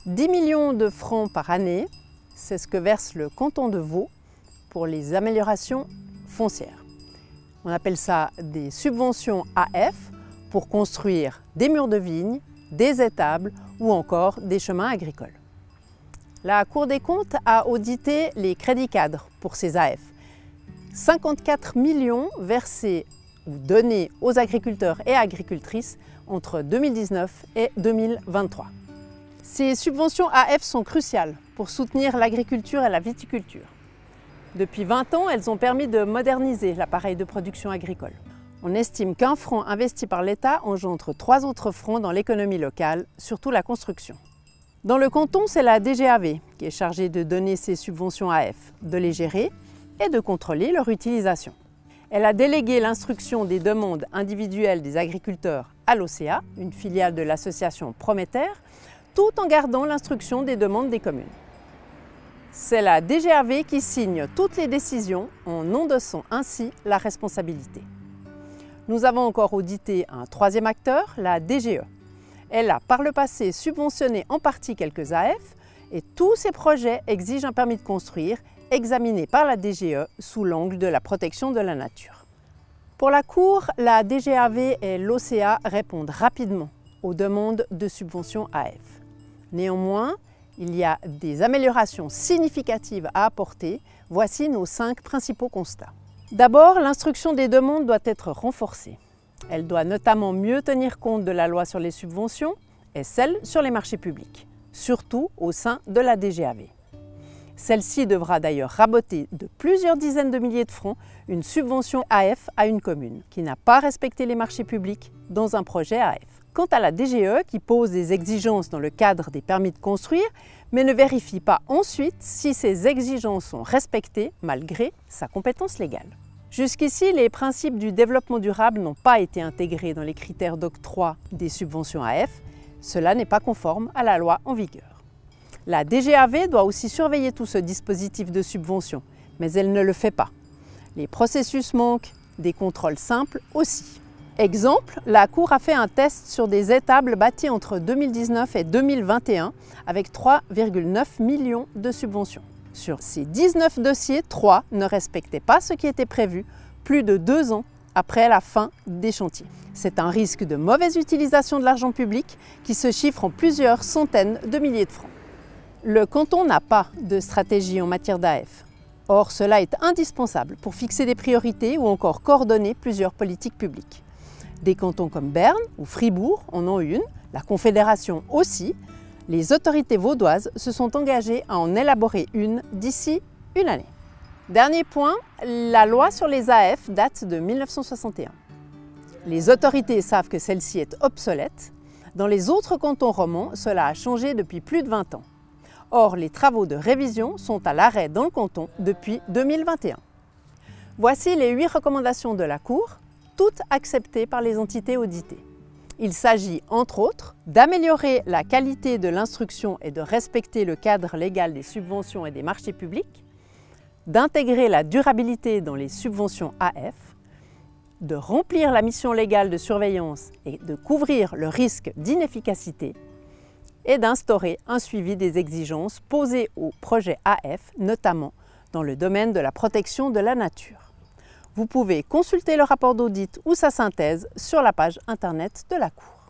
10 millions de francs par année, c'est ce que verse le canton de Vaud pour les améliorations foncières. On appelle ça des subventions AF pour construire des murs de vignes, des étables ou encore des chemins agricoles. La Cour des comptes a audité les crédits cadres pour ces AF. 54 millions versés ou donnés aux agriculteurs et agricultrices entre 2019 et 2023. Ces subventions AF sont cruciales pour soutenir l'agriculture et la viticulture. Depuis 20 ans, elles ont permis de moderniser l'appareil de production agricole. On estime qu'un franc investi par l'État engendre 3 autres francs dans l'économie locale, surtout la construction. Dans le canton, c'est la DGAV qui est chargée de donner ces subventions AF, de les gérer et de contrôler leur utilisation. Elle a délégué l'instruction des demandes individuelles des agriculteurs à l'OCA, une filiale de l'association Prométer, tout en gardant l'instruction des demandes des communes. C'est la DGAV qui signe toutes les décisions en endossant ainsi la responsabilité. Nous avons encore audité un troisième acteur, la DGE. Elle a par le passé subventionné en partie quelques AF et tous ces projets exigent un permis de construire examiné par la DGE sous l'angle de la protection de la nature. Pour la Cour, la DGAV et l'OCA répondent rapidement aux demandes de subventions AF. Néanmoins, il y a des améliorations significatives à apporter. Voici nos 5 principaux constats. D'abord, l'instruction des demandes doit être renforcée. Elle doit notamment mieux tenir compte de la loi sur les subventions et celle sur les marchés publics, surtout au sein de la DGAV. Celle-ci devra d'ailleurs raboter de plusieurs dizaines de milliers de francs une subvention AF à une commune qui n'a pas respecté les marchés publics dans un projet AF. Quant à la DGE, qui pose des exigences dans le cadre des permis de construire, mais ne vérifie pas ensuite si ces exigences sont respectées malgré sa compétence légale. Jusqu'ici, les principes du développement durable n'ont pas été intégrés dans les critères d'octroi des subventions AF. Cela n'est pas conforme à la loi en vigueur. La DGAV doit aussi surveiller tout ce dispositif de subvention, mais elle ne le fait pas. Les processus manquent, des contrôles simples aussi. Exemple, la Cour a fait un test sur des étables bâties entre 2019 et 2021 avec 3,9 millions de subventions. Sur ces 19 dossiers, 3 ne respectaient pas ce qui était prévu plus de 2 ans après la fin des chantiers. C'est un risque de mauvaise utilisation de l'argent public qui se chiffre en plusieurs centaines de milliers de francs. Le canton n'a pas de stratégie en matière d'AF. Or, cela est indispensable pour fixer des priorités ou encore coordonner plusieurs politiques publiques. Des cantons comme Berne ou Fribourg en ont une, la Confédération aussi. Les autorités vaudoises se sont engagées à en élaborer une d'ici une année. Dernier point, la loi sur les AF date de 1961. Les autorités savent que celle-ci est obsolète. Dans les autres cantons romans, cela a changé depuis plus de 20 ans. Or, les travaux de révision sont à l'arrêt dans le canton depuis 2021. Voici les 8 recommandations de la Cour, toutes acceptées par les entités auditées. Il s'agit, entre autres, d'améliorer la qualité de l'instruction et de respecter le cadre légal des subventions et des marchés publics, d'intégrer la durabilité dans les subventions AF, de remplir la mission légale de surveillance et de couvrir le risque d'inefficacité, et d'instaurer un suivi des exigences posées aux projets AF, notamment dans le domaine de la protection de la nature. Vous pouvez consulter le rapport d'audit ou sa synthèse sur la page internet de la Cour.